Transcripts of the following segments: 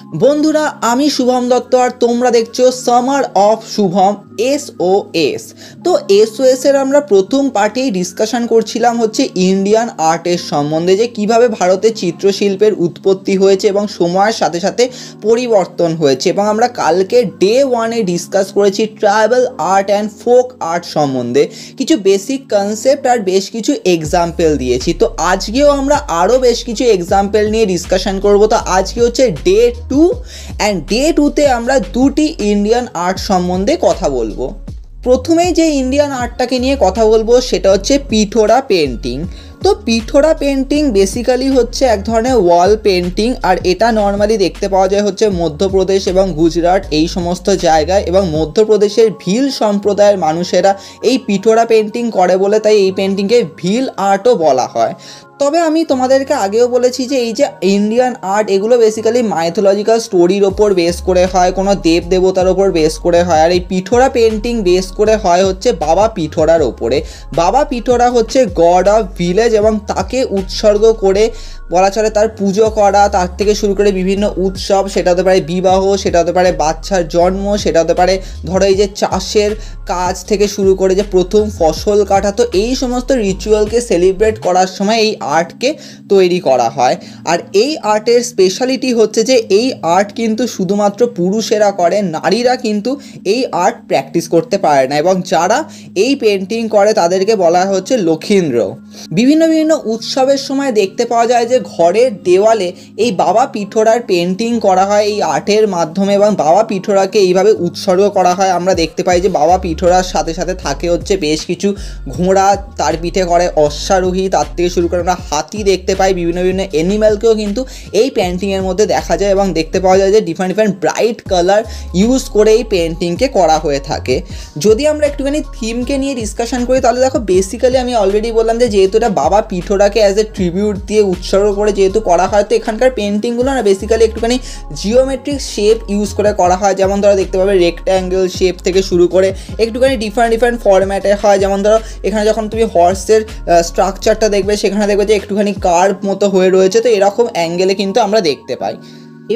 বন্ধুরা, আমি শুভম দত্ত আর তোমরা দেখছো সামার অফ শুভম SOS। তো SOS এর আমরা প্রথম পার্টেই ডিসকাশন করছিলাম হচ্ছে ইন্ডিয়ান আর্টের সম্বন্ধে, যে কিভাবে ভারতে চিত্রশিল্পের উৎপত্তি হয়েছে এবং সময়ের সাথে সাথে পরিবর্তন হয়েছে। এবং আমরা কালকে ডে 1-এ ডিসকাস করেছি tribal art and folk art সম্বন্ধে, কিছু বেসিক কনসেপ্ট আর বেশ কিছু এক্সাম্পল দিয়েছি। তো আজকেও আমরা আরও বেশ কিছু এক্সাম্পল নিয়ে ডিসকাশন করব। তো আজকে হচ্ছে ডে 2 অ্যান্ড ডে 2-তে আমরা দুটি ইন্ডিয়ান আর্ট সম্বন্ধে কথা বলবো। প্রথমেই যে ইন্ডিয়ান আর্টটাকে নিয়ে কথা বলবো সেটা হচ্ছে পিঠোরা পেন্টিং। তো পিঠোরা পেন্টিং বেসিক্যালি হচ্ছে এক ধরনের ওয়াল পেন্টিং, আর এটা নর্মালি দেখতে পাওয়া যায় হচ্ছে মধ্যপ্রদেশ এবং গুজরাট এই সমস্ত জায়গায়। এবং মধ্যপ্রদেশের ভিল সম্প্রদায়ের মানুষেরা এই পিঠোরা পেন্টিং করে বলে তাই এই পেন্টিংকে ভিল আর্টও বলা হয়। তবে আমি তোমাদেরকে আগেও বলেছি যে এই যে ইন্ডিয়ান আর্ট, এগুলো বেসিক্যালি মাইথোলজিক্যাল স্টোরির ওপর বেস করে হয়, কোনো দেব দেবতার ওপর বেস করে হয়। আর এই পিঠোরা পেন্টিং বেস করে হয় হচ্ছে বাবা পিঠোরার ওপরে। বাবা পিঠোরা হচ্ছে গড অফ ভিলেজ এবং তাকে উৎসর্গ করে বলা চলে তার পুজো করা, তার থেকে শুরু করে বিভিন্ন উৎসব, সেটা হতে পারে বিবাহ, সেটা হতে পারে বাচ্চার জন্ম, সেটা হতে পারে ধরো এই যে চাষের কাজ থেকে শুরু করে যে প্রথম ফসল কাটা। তো এই সমস্ত রিচুয়ালকে সেলিব্রেট করার সময় এই আর্টকে তৈরি করা হয়। আর এই আর্টের স্পেশালিটি হচ্ছে যে এই আর্ট কিন্তু শুধুমাত্র পুরুষেরা করে, নারীরা কিন্তু এই আর্ট প্র্যাকটিস করতে পারে না। এবং যারা এই পেন্টিং করে তাদেরকে বলা হচ্ছে লক্ষীন্দ্র। বিভিন্ন বিভিন্ন উৎসবের সময় দেখতে পাওয়া যায় যে ঘরের দেওয়ালে এই বাবা পিঠোরার পেন্টিং করা হয় এই আর্টের মাধ্যমে, এবং বাবা পিঠোরাকে এইভাবে উৎসর্গ করা হয়। আমরা দেখতে পাই যে বাবা পিঠোরার সাথে সাথে থাকে হচ্ছে বেশ কিছু ঘোড়া, তার পিঠে করে অশ্বারোহী, তার থেকে শুরু করে আমরা হাতি দেখতে পাই, বিভিন্ন বিভিন্ন অ্যানিম্যালকেও কিন্তু এই পেন্টিংয়ের মধ্যে দেখা যায়। এবং দেখতে পাওয়া যায় যে different different bright colour use করে এই পেন্টিংকে করা হয়ে থাকে। যদি আমরা একটুখানি থিমকে নিয়ে ডিসকাশন করি তাহলে দেখো বেসিক্যালি আমি অলরেডি বললাম যে যেহেতু এটা বাবা পিঠোরাকে অ্যাজ এ ট্রিবিউট দিয়ে উৎসর্গ করে যেহেতু করা হয়, তো এখানকার পেন্টিংগুলো না বেসিক্যালি একটুখানি জিওমেট্রিক শেপ ইউজ করে করা হয়। যেমন ধরো দেখতে পাবে রেক্ট্যাঙ্গেল শেপ থেকে শুরু করে একটুখানি ডিফারেন্ট ডিফারেন্ট ফরম্যাটে হয়। যেমন ধরো এখানে যখন তুমি হর্সের স্ট্রাকচারটা দেখবে সেখানে দেখবে যে একটুখানি কার্ভ মতো হয়ে রয়েছে, তো এরকম অ্যাঙ্গেলে কিন্তু আমরা দেখতে পাই।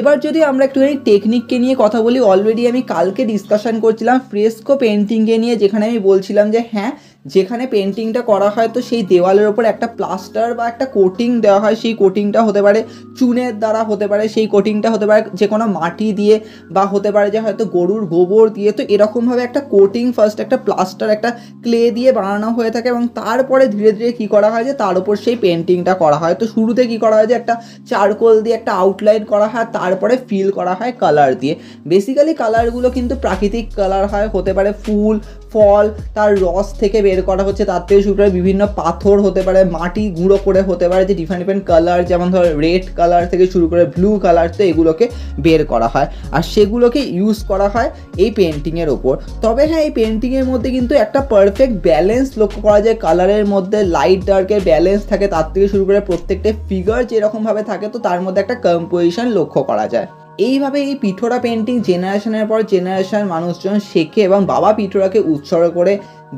এবার যদি আমরা একটুখানি টেকনিককে নিয়ে কথা বলি, অলরেডি আমি কালকে ডিসকাশন করছিলাম ফ্রেস্কো পেন্টিংকে নিয়ে, যেখানে আমি বলছিলাম যে হ্যাঁ, যেখানে পেন্টিংটা করা হয় তো সেই দেওয়ালের ওপর একটা প্লাস্টার বা একটা কোটিং দেওয়া হয়। সেই কোটিংটা হতে পারে চুনের দ্বারা, হতে পারে সেই কোটিংটা হতে পারে যে কোনো মাটি দিয়ে, বা হতে পারে যে হয়তো গরুর গোবর দিয়ে। তো এরকমভাবে একটা কোটিং, ফার্স্ট একটা প্লাস্টার, একটা ক্লে দিয়ে বানানো হয়ে থাকে এবং তারপরে ধীরে ধীরে কী করা হয় যে তার উপর সেই পেন্টিংটা করা হয়। তো শুরুতে কী করা হয় যে একটা চারকোল দিয়ে একটা আউটলাইন করা হয়, তারপরে ফিল করা হয় কালার দিয়ে। বেসিক্যালি কালারগুলো কিন্তু প্রাকৃতিক কালার হয়, হতে পারে ফুল, ফল, তার রস থেকে বের করা হচ্ছে, তার থেকে শুরু করে বিভিন্ন পাথর হতে পারে, মাটি গুঁড়ো করে হতে পারে যে ডিফারেন্ট ডিফারেন্ট কালার, যেমন ধর রেড কালার থেকে শুরু করে ব্লু কালার, তো এগুলোকে বের করা হয় আর সেগুলোকে ইউজ করা হয় এই পেন্টিংয়ের ওপর। তবে হ্যাঁ, এই পেন্টিংয়ের মধ্যে কিন্তু একটা পারফেক্ট ব্যালেন্স লক্ষ্য করা যায়। কালারের মধ্যে লাইট ডার্কের ব্যালেন্স থাকে, তার থেকে শুরু করে প্রত্যেকটা ফিগার যেরকমভাবে থাকে, তো তার মধ্যে একটা কম্পোজিশন লক্ষ্য করা যায়। এইভাবে এই পিঠোরা পেন্টিং জেনারেশনের পর জেনারেশন মানুষজন শেখে এবং বাবা পিঠোরাকে উৎসর্গ করে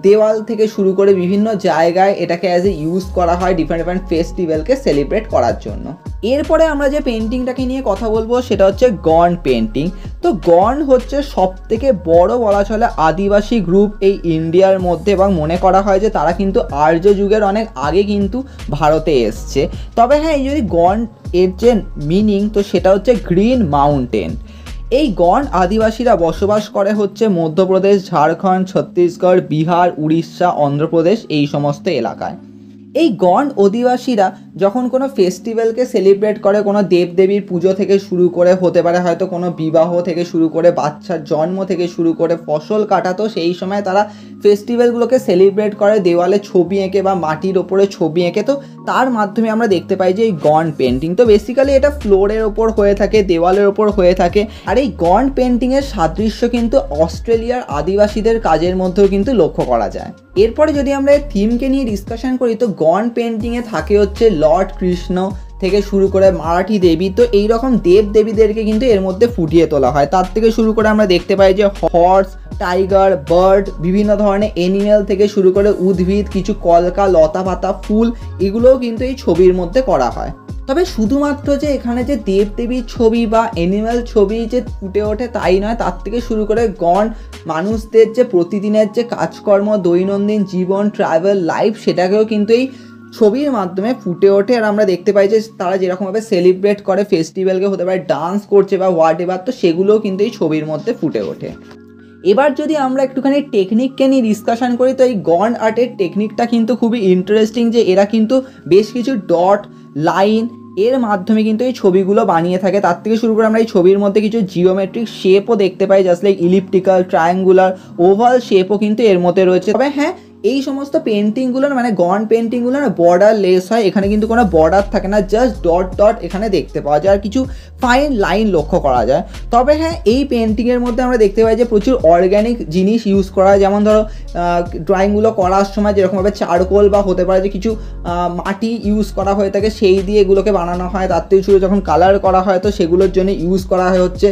দেওয়াল থেকে শুরু করে বিভিন্ন জায়গায় এটাকে অ্যাজ এ ইউজ করা হয় ডিফারেন্ট ডিফারেন্ট ফেস্টিভ্যালকে সেলিব্রেট করার জন্য। এরপরে আমরা যে পেন্টিংটাকে নিয়ে কথা বলবো সেটা হচ্ছে গন্ড পেন্টিং। তো গন্ড হচ্ছে সব থেকে বড় বলা চলে আদিবাসী গ্রুপ এই ইন্ডিয়ার মধ্যে, এবং মনে করা হয় যে তারা কিন্তু আর্য যুগের অনেক আগে কিন্তু ভারতে এসছে। তবে হ্যাঁ, এই যদি গন্ড এর যে মিনিং, তো সেটা হচ্ছে গ্রিন মাউন্টেন। এই গন্ড আদিবাসীরা বসবাস করে হচ্ছে মধ্যপ্রদেশ, ঝাড়খণ্ড, ছত্তিশগড়, বিহার, উড়িষ্যা, অন্ধ্রপ্রদেশ এই সমস্ত এলাকায়। এই গন্ড অধিবাসীরা যখন কোনো ফেস্টিভ্যালকে সেলিব্রেট করে, কোনো দেবদেবীর পুজো থেকে শুরু করে, হতে পারে হয়তো কোনো বিবাহ থেকে শুরু করে, বাচ্চার জন্ম থেকে শুরু করে ফসল কাটা, তো সেই সময় তারা ফেস্টিভ্যালগুলোকে সেলিব্রেট করে দেওয়ালে ছবি এঁকে বা মাটির ওপরে ছবি এঁকে। তো তার মাধ্যমে আমরা দেখতে পাই যে এই গন্ড পেন্টিং, তো বেসিক্যালি এটা ফ্লোরের ওপর হয়ে থাকে, দেওয়ালের ওপর হয়ে থাকে। আর এই গন্ড পেন্টিংয়ের সাদৃশ্য কিন্তু অস্ট্রেলিয়ার আদিবাসীদের কাজের মধ্যেও কিন্তু লক্ষ্য করা যায়। এরপরে যদি আমরা এই থিমকে নিয়ে ডিসকাশন করি, তো গন্ড পেন্টিংয়ে থাকে হচ্ছে লর্ড কৃষ্ণ থেকে শুরু করে মারাঠি দেবী, তো এইরকম দেব দেবীদেরকে কিন্তু এর মধ্যে ফুটিয়ে তোলা হয়। তার থেকে শুরু করে আমরা দেখতে পাই যে হর্স, টাইগার, বার্ড, বিভিন্ন ধরনের অ্যানিমেল থেকে শুরু করে উদ্ভিদ, কিছু কলকা, লতা পাতা, ফুল, এগুলোও কিন্তু এই ছবির মধ্যে করা হয়। তবে শুধুমাত্র যে এখানে যে দেবদেবীর ছবি বা অ্যানিম্যাল ছবি যে ফুটে ওঠে তাই নয়, তার থেকে শুরু করে গণ মানুষদের যে প্রতিদিনের যে কাজকর্ম, দৈনন্দিন জীবন, ট্রাভেল লাইফ, সেটাকেও কিন্তু এই ছবির মাধ্যমে ফুটে ওঠে। আর আমরা দেখতে পাই যে তারা যেরকমভাবে সেলিব্রেট করে ফেস্টিভ্যালকে, হতে পারে ডান্স করছে বা হোয়াট এভার, তো সেগুলোও কিন্তু এই ছবির মধ্যে ফুটে ওঠে। এবার যদি আমরা একটুখানি টেকনিককে নিয়ে ডিসকাশন করি, তো এই গন আর্টের টেকনিকটা কিন্তু খুবই ইন্টারেস্টিং, যে এরা কিন্তু বেশ কিছু ডট লাইন এর মাধ্যমে কিন্তু এই ছবিগুলো বানিয়ে থাকে। তার থেকে শুরু করে আমরা এই ছবির মধ্যে কিছু জিওমেট্রিক শেপও দেখতে পাই, just like elliptical, triangular, oval শেপও কিন্তু এর মধ্যে রয়েছে। তবে হ্যাঁ, এই সমস্ত পেন্টিংগুলো মানে গন পেন্টিংগুলো না বর্ডার লেস হয়, এখানে কিন্তু কোনো বর্ডার থাকে না, জাস্ট ডট ডট এখানে দেখতে পাওয়া যায় আর কিছু ফাইন লাইন লক্ষ্য করা যায়। তবে হ্যাঁ, এই পেন্টিংয়ের মধ্যে আমরা দেখতে পাই যে প্রচুর অর্গ্যানিক জিনিস ইউজ করা হয়, যেমন ধরো ড্রয়িংগুলো করার সময় যেরকমভাবে চারকোল বা হতে পারে যে কিছু মাটি ইউজ করা হয়ে থাকে, সেই দিয়ে এগুলোকে বানানো হয়। তার থেকে শুরু যখন কালার করা হয় তো সেগুলোর জন্য ইউজ করা হয় হচ্ছে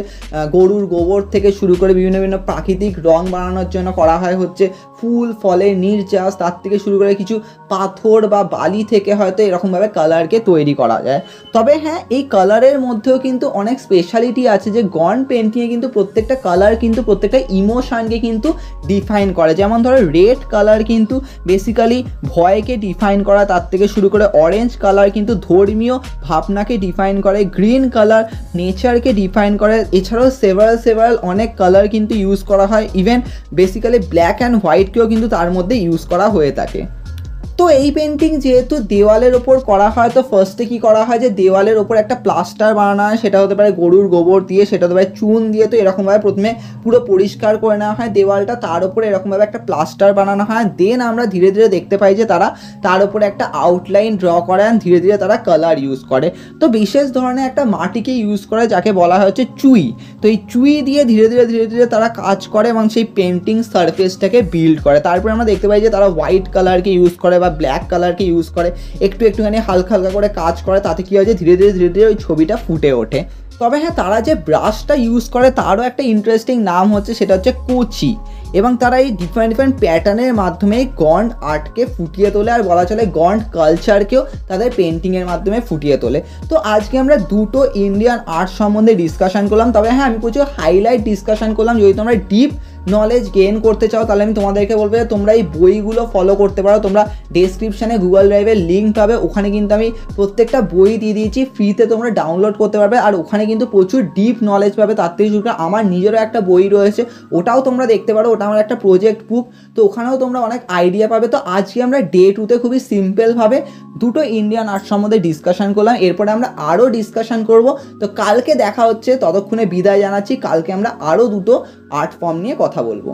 গরুর গোবর থেকে শুরু করে বিভিন্ন বিভিন্ন প্রাকৃতিক রং বানানোর জন্য করা হয় হচ্ছে ফুল ফলের নির্যাস, তার থেকে শুরু করে কিছু পাথর বা বালি থেকে হয়তো এরকমভাবে কালারকে তৈরি করা যায়। তবে হ্যাঁ, এই কালারের মধ্যেও কিন্তু অনেক স্পেশালিটি আছে, যে গন পেন্টিংয়ে কিন্তু প্রত্যেকটা কালার কিন্তু প্রত্যেকটা ইমোশনকে কিন্তু ডিফাইন করে। যেমন ধরো রেড কালার কিন্তু বেসিক্যালি ভয়কে ডিফাইন করা, তার থেকে শুরু করে অরেঞ্জ কালার কিন্তু ধর্মীয় ভাবনাকে ডিফাইন করে, গ্রিন কালার নেচারকে ডিফাইন করে। এছাড়াও সেভারাল অনেক কালার কিন্তু ইউজ করা হয়, ইভেন বেসিক্যালি ব্ল্যাক অ্যান্ড হোয়াইটকেও কিন্তু তার মধ্যে ইউজ করা হয়ে থাকে। তো এই পেন্টিং যেহেতু দেওয়ালের ওপর করা হয়, তো ফার্স্টে কী করা হয় যে দেওয়ালের ওপর একটা প্লাস্টার বানানো হয়, সেটা হতে পারে গরুর গোবর দিয়ে, সেটা হতে পারে চুন দিয়ে। তো এরকমভাবে প্রথমে পুরো পরিষ্কার করে নেওয়া হয় দেওয়ালটা, তার উপরে এরকমভাবে একটা প্লাস্টার বানানো হয়। দেন আমরা ধীরে ধীরে দেখতে পাই যে তারা তার উপরে একটা আউটলাইন ড্র করে, অ্যান্ড ধীরে ধীরে তারা কালার ইউজ করে। তো বিশেষ ধরনের একটা মাটিকে ইউজ করে যাকে বলা হয় হচ্ছে চুই। তো এই চুই দিয়ে ধীরে ধীরে তারা কাজ করে এবং সেই পেন্টিং সারফেসটাকে বিল্ড করে। তারপরে আমরা দেখতে পাই যে তারা হোয়াইট কালারকে ইউজ করে বা ব্ল্যাক কালারকে ইউজ করে, একটুখানি হালকা করে কাজ করে, তাতে কী হয় যে ধীরে ধীরে ওই ছবিটা ফুটে ওঠে। তবে হ্যাঁ, তারা যে ব্রাশটা ইউজ করে তারও একটা ইন্টারেস্টিং নাম হচ্ছে, সেটা হচ্ছে কোচি, এবং তারা এই ডিফারেন্ট প্যাটার্নের মাধ্যমে গন্ড আর্টকে ফুটিয়ে তোলে, আর বলা চলে গন্ড কালচারকেও তাদের পেন্টিংয়ের মাধ্যমে ফুটিয়ে তোলে। তো আজকে আমরা দুটো ইন্ডিয়ান আর্ট সম্বন্ধে ডিসকাশন করলাম। তবে হ্যাঁ, আমি প্রচুর হাইলাইট ডিসকাশন করলাম। যদি তোমরা ডিপ নলেজ গেইন করতে চাও তাহলে আমি তোমাদেরকে বলবো যে তোমরা এই বইগুলো ফলো করতে পারো। তোমরা ডেসক্রিপশানে গুগল ড্রাইভের লিঙ্ক পাবে, ওখানে কিন্তু আমি প্রত্যেকটা বই দিয়ে দিয়েছি, ফ্রিতে তোমরা ডাউনলোড করতে পারবে। আর ওখানে কিন্তু প্রচুর ডিপ নলেজ পাবে। তার থেকে শুরু করে আমার নিজেরও একটা বই রয়েছে, ওটাও তোমরা দেখতে পারো, ওটা আমার একটা প্রজেক্ট বুক, তো ওখানেও তোমরা অনেক আইডিয়া পাবে। তো আজকে আমরা ডে 2তে খুবই সিম্পলভাবে দুটো ইন্ডিয়ান আর্ট সম্বন্ধে ডিসকাশন করলাম, এরপরে আমরা আরও ডিসকাশন করব। তো কালকে দেখা হচ্ছে, ততক্ষণে বিদায় জানাচ্ছি। কালকে আমরা আরও দুটো আর্ট ফর্ম নিয়ে কথা বলবো।